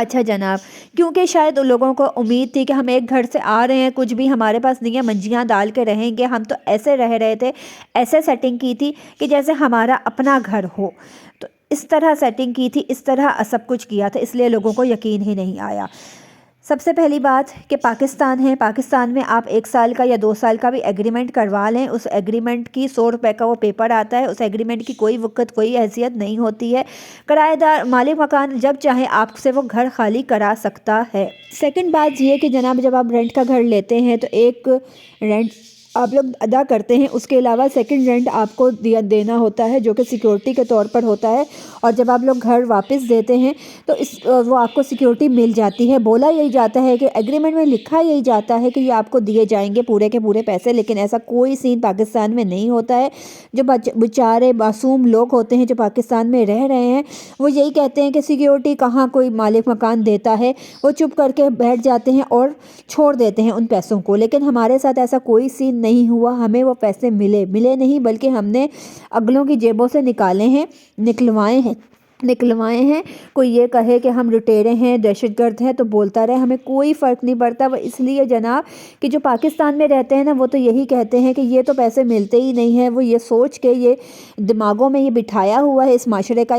اچھا جناب، کیونکہ شاید ان لوگوں کو امید تھی کہ ہم ایک گھر سے آ رہے ہیں، کچھ بھی ہمارے پاس نہیں ہے، منجیاں ڈال کے رہیں گے، ہم تو ایسے رہ رہے تھے، ایسے سیٹنگ کی تھی کہ جیسے ہمارا اپنا گھر ہو، تو اس طرح سیٹنگ کی تھی، اس طرح سب کچھ کیا تھا، اس لیے لوگوں کو یقین ہی نہیں آیا۔ سب سے پہلی بات کہ پاکستان ہے، پاکستان میں آپ 1 سال کا یا 2 سال کا بھی ایگریمنٹ کروا لیں، اس ایگریمنٹ کی 100 روپے کا وہ پیپر آتا ہے، اس ایگریمنٹ کی کوئی وقت کوئی حیثیت نہیں ہوتی ہے۔ کرایہ دار مالک مکان جب چاہے آپ سے وہ گھر خالی کرا سکتا ہے۔ سیکنڈ بات یہ کہ جناب جب آپ رینٹ کا گھر لیتے ہیں تو ایک رینٹ آپ لوگ ادا کرتے ہیں، اس کے علاوہ سیکنڈ رینٹ آپ کو دینا ہوتا ہے جو کہ سیکیورٹی کے طور پر ہوتا ہے، اور جب آپ لوگ گھر واپس دیتے ہیں تو وہ آپ کو سیکیورٹی مل جاتی ہے۔ بولا یہی جاتا ہے کہ ایگریمنٹ میں لکھا یہی جاتا ہے کہ یہ آپ کو دیے جائیں گے پورے کے پورے پیسے، لیکن ایسا کوئی سین پاکستان میں نہیں ہوتا ہے۔ جو بیچارے معصوم لوگ ہوتے ہیں جو پاکستان میں رہ رہے ہیں، وہ یہی کہتے ہیں کہ سیکیورٹی کہاں کوئی مالک مکان دیتا ہے، وہ چپ کر کے بیٹھ جاتے ہیں اور چھوڑ دیتے ہیں ان پیسوں کو، لیکن ہمارے ساتھ ایسا کوئی سین نہیں ہوا۔ ہمیں وہ پیسے ملے نہیں بلکہ ہم نے اگلوں کی جیبوں سے نکلوائے ہیں۔ کوئی یہ کہے کہ ہم لٹیرے ہیں، دہشت گرد ہیں تو بولتا رہے، ہمیں کوئی فرق نہیں پڑتا۔ وہ اس لیے جناب کہ جو پاکستان میں رہتے ہیں نا، وہ تو یہی کہتے ہیں کہ یہ تو پیسے ملتے ہی نہیں ہیں، وہ یہ سوچ کے یہ دماغوں میں یہ بٹھایا ہوا ہے، اس معاشرے کا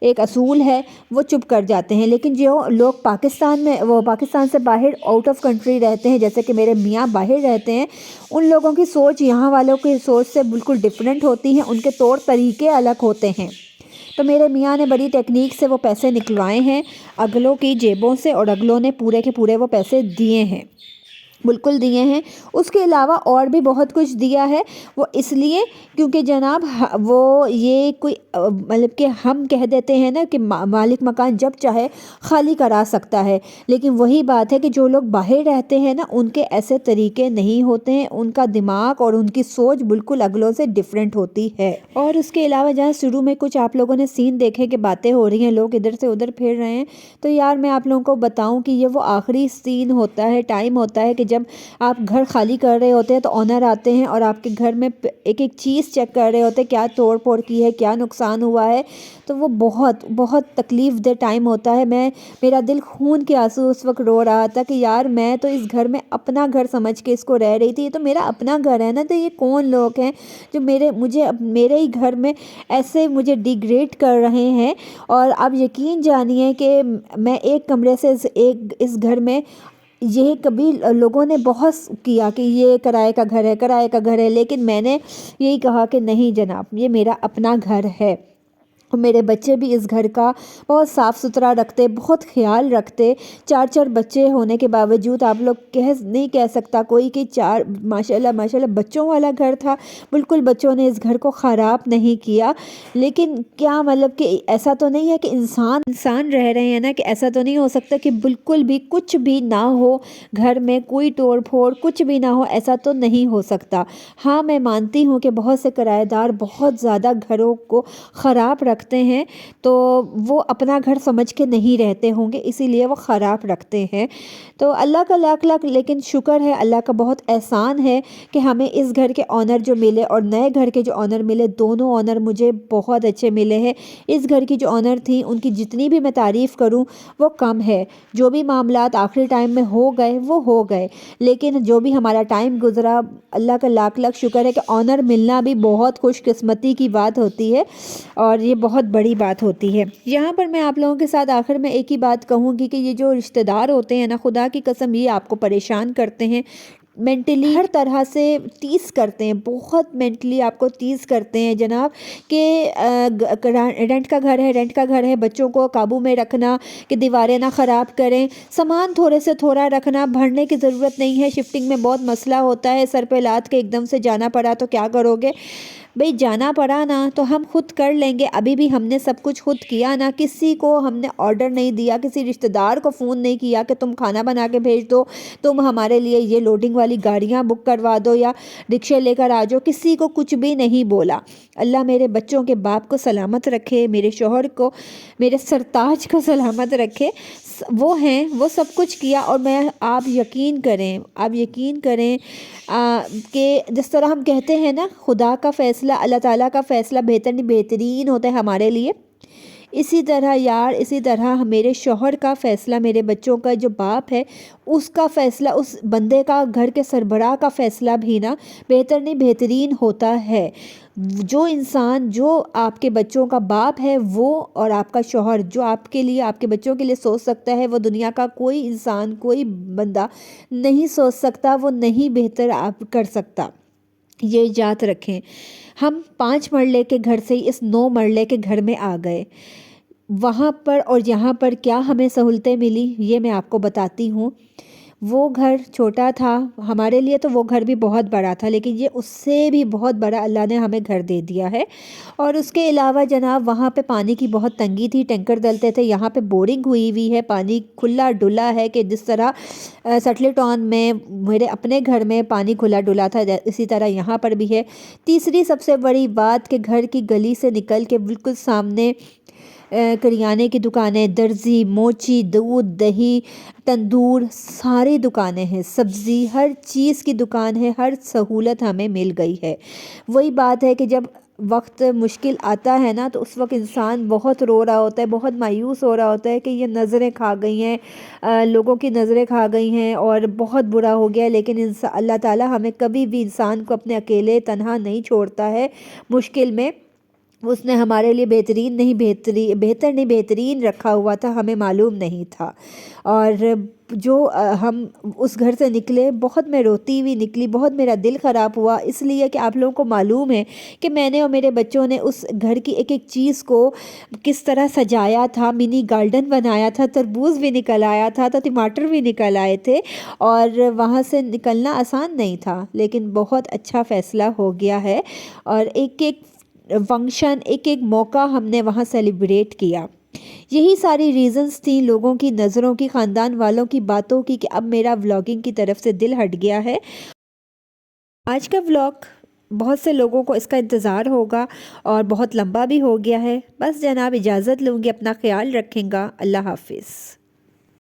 ایک اصول ہے، وہ چپ کر جاتے ہیں۔ لیکن جو لوگ پاکستان سے باہر آؤٹ آف کنٹری رہتے ہیں، جیسے کہ میرے میاں باہر رہتے ہیں، ان لوگوں کی سوچ یہاں والوں کی سوچ سے بالکل ڈیفرنٹ ہوتی ہیں، ان کے طور طریقے الگ ہوتے ہیں۔ تو میرے میاں نے بڑی ٹیکنیک سے وہ پیسے نکلوائے ہیں اگلوں کی جیبوں سے، اور اگلوں نے پورے کے پورے وہ پیسے دیے ہیں، بالکل دیے ہیں۔ اس کے علاوہ اور بھی بہت کچھ دیا ہے، وہ اس لیے کیونکہ جناب وہ یہ کوئی مطلب کہ ہم کہہ دیتے ہیں نا کہ مالک مکان جب چاہے خالی کرا سکتا ہے، لیکن وہی بات ہے کہ جو لوگ باہر رہتے ہیں نا، ان کے ایسے طریقے نہیں ہوتے ہیں، ان کا دماغ اور ان کی سوچ بالکل اگلوں سے ڈیفرنٹ ہوتی ہے۔ اور اس کے علاوہ جہاں شروع میں کچھ آپ لوگوں نے سین دیکھے کہ باتیں ہو رہی ہیں، لوگ ادھر سے ادھر پھر رہے ہیں، تو یار میں آپ لوگوں کو بتاؤں کہ یہ وہ آخری سین ہوتا ہے، ٹائم ہوتا ہے کہ جب آپ گھر خالی کر رہے ہوتے ہیں تو آنر آتے ہیں اور آپ کے گھر میں ایک چیز چیک کر رہے ہوتے ہیں، کیا توڑ پھوڑ کی ہے، کیا نقصان ہوا ہے، تو وہ بہت بہت تکلیف دہ ٹائم ہوتا ہے۔ میرا دل خون کے آنسو اس وقت رو رہا تھا کہ یار میں تو اس گھر میں اپنا گھر سمجھ کے اس کو رہ رہی تھی، یہ تو میرا اپنا گھر ہے نا، تو یہ کون لوگ ہیں جو میرے ہی گھر میں ایسے مجھے ڈیگریڈ کر رہے ہیں۔ اور اب یقین جانیے کہ میں ایک کمرے سے اس گھر میں یہ کبھی لوگوں نے بہت کیا کہ یہ کرائے کا گھر ہے، لیکن میں نے یہی کہا کہ نہیں جناب، یہ میرا اپنا گھر ہے۔ میرے بچے بھی اس گھر کا بہت صاف ستھرا رکھتے، بہت خیال رکھتے۔ 4 بچے ہونے کے باوجود آپ لوگ نہیں کہہ سکتا کوئی کہ ماشاءاللہ بچوں والا گھر تھا، بالکل بچوں نے اس گھر کو خراب نہیں کیا۔ لیکن کیا مطلب کہ ایسا تو نہیں ہے کہ انسان رہ رہے ہیں نا، کہ ایسا تو نہیں ہو سکتا کہ بالکل بھی کچھ بھی نہ ہو، گھر میں کوئی توڑ پھوڑ کچھ بھی نہ ہو، ایسا تو نہیں ہو سکتا۔ ہاں میں مانتی ہوں کہ بہت سے کرایہ دار بہت زیادہ گھروں کو خراب رکھتے ہیں، تو وہ اپنا گھر سمجھ کے نہیں رہتے ہوں گے، اسی لیے وہ خراب رکھتے ہیں۔ تو اللہ کا لاکھ لیکن شکر ہے، اللہ کا بہت احسان ہے کہ ہمیں اس گھر کے آنر جو ملے اور نئے گھر کے جو آنر ملے، دونوں آنر مجھے بہت اچھے ملے ہیں۔ اس گھر کی جو آنر تھیں ان کی جتنی بھی میں تعریف کروں وہ کم ہے۔ جو بھی معاملات آخری ٹائم میں ہو گئے وہ ہو گئے، لیکن جو بھی ہمارا ٹائم گزرا، اللہ کا لاکھ شکر ہے کہ آنر ملنا بھی بہت خوش قسمتی کی بات ہوتی ہے، اور یہ بہت بڑی بات ہوتی ہے۔ یہاں پر میں آپ لوگوں کے ساتھ آخر میں ایک ہی بات کہوں گی کہ یہ جو رشتہ دار ہوتے ہیں نا، خدا کی قسم یہ آپ کو پریشان کرتے ہیں، مینٹلی ہر طرح سے ٹیز کرتے ہیں، بہت مینٹلی آپ کو ٹیز کرتے ہیں جناب، کہ رینٹ کا گھر ہے، بچوں کو قابو میں رکھنا کہ دیواریں نہ خراب کریں، سامان تھوڑے سے تھوڑا رکھنا، بھرنے کی ضرورت نہیں ہے، شفٹنگ میں بہت مسئلہ ہوتا ہے، سر پہ لاد کے ایک دم سے جانا پڑا تو کیا کرو گے بھئی، جانا پڑا نا تو ہم خود کر لیں گے، ابھی بھی ہم نے سب کچھ خود کیا نا، کسی کو ہم نے آرڈر نہیں دیا، کسی رشتہ دار کو فون نہیں کیا کہ تم کھانا بنا کے بھیج دو، تم ہمارے لیے یہ لوڈنگ والی گاڑیاں بک کروا دو یا رکشے لے کر آ جاؤ، کسی کو کچھ بھی نہیں بولا۔ اللہ میرے بچوں کے باپ کو سلامت رکھے، میرے شوہر کو، میرے سرتاج کو سلامت رکھے، وہ ہیں، وہ سب کچھ کیا۔ اور آپ یقین کریں کہ جس طرح ہم کہتے ہیں نا، خدا کا فیصلہ، اللہ تعالیٰ کا فیصلہ بہترین ہوتا ہے ہمارے لیے، اسی طرح یار، اسی طرح میرے شوہر کا فیصلہ، میرے بچوں کا جو باپ ہے اس کا فیصلہ، اس بندے کا، گھر کے سربراہ کا فیصلہ بھی نا بہتر نہیں بہترین ہوتا ہے۔ جو انسان جو آپ کے بچوں کا باپ ہے وہ، اور آپ کا شوہر جو آپ کے لیے، آپ کے بچوں کے لیے سوچ سکتا ہے، وہ دنیا کا کوئی انسان، کوئی بندہ نہیں سوچ سکتا، وہ نہیں بہتر آپ کر سکتا۔ یہ یاد رکھیں۔ ہم 5 مرلے کے گھر سے اس 9 مرلے کے گھر میں آ گئے۔ وہاں پر اور یہاں پر کیا ہمیں سہولتیں ملی یہ میں آپ کو بتاتی ہوں۔ وہ گھر چھوٹا تھا ہمارے لیے، تو وہ گھر بھی بہت بڑا تھا، لیکن یہ اس سے بھی بہت بڑا اللہ نے ہمیں گھر دے دیا ہے۔ اور اس کے علاوہ جناب وہاں پہ پانی کی بہت تنگی تھی، ٹینکر ڈلتے تھے، یہاں پہ بورنگ ہوئی ہوئی ہے، پانی کھلا ڈلا ہے کہ جس طرح سٹلے ٹاؤن میں میرے اپنے گھر میں پانی کھلا ڈلا تھا اسی طرح یہاں پر بھی ہے۔ تیسری سب سے بڑی بات کہ گھر کی گلی سے نکل کے بالکل سامنے کریانے کی دکانیں، درزی، موچی، دودھ، دہی، تندور، ساری دکانیں ہیں، سبزی، ہر چیز کی دکان ہے، ہر سہولت ہمیں مل گئی ہے۔ وہی بات ہے کہ جب وقت مشکل آتا ہے نا تو اس وقت انسان بہت رو رہا ہوتا ہے، بہت مایوس ہو رہا ہوتا ہے کہ یہ نظریں کھا گئی ہیں، لوگوں کی نظریں کھا گئی ہیں اور بہت برا ہو گیا، لیکن اللہ تعالیٰ ہمیں کبھی بھی انسان کو اپنے اکیلے تنہا نہیں چھوڑتا ہے مشکل میں۔ اس نے ہمارے لیے بہتر نہیں بہترین رکھا ہوا تھا، ہمیں معلوم نہیں تھا۔ اور جو ہم اس گھر سے نکلے، بہت میں روتی ہوئی نکلی، بہت میرا دل خراب ہوا، اس لیے کہ آپ لوگوں کو معلوم ہے کہ میں نے اور میرے بچوں نے اس گھر کی ایک ایک چیز کو کس طرح سجایا تھا، منی گارڈن بنایا تھا، تربوز بھی نکل آیا تھا تو ٹماٹر بھی نکل آئے تھے، اور وہاں سے نکلنا آسان نہیں تھا، لیکن بہت اچھا فیصلہ ہو گیا ہے۔ اور ایک ایک فنکشن، ایک ایک موقع ہم نے وہاں سیلیبریٹ کیا۔ یہی ساری ریزنز تھیں، لوگوں کی نظروں کی، خاندان والوں کی باتوں کی، کہ اب میرا ولاگنگ کی طرف سے دل ہٹ گیا ہے۔ آج کا ولاگ بہت سے لوگوں کو اس کا انتظار ہوگا اور بہت لمبا بھی ہو گیا ہے۔ بس جناب اجازت لوں گی، اپنا خیال رکھیں گا، اللہ حافظ۔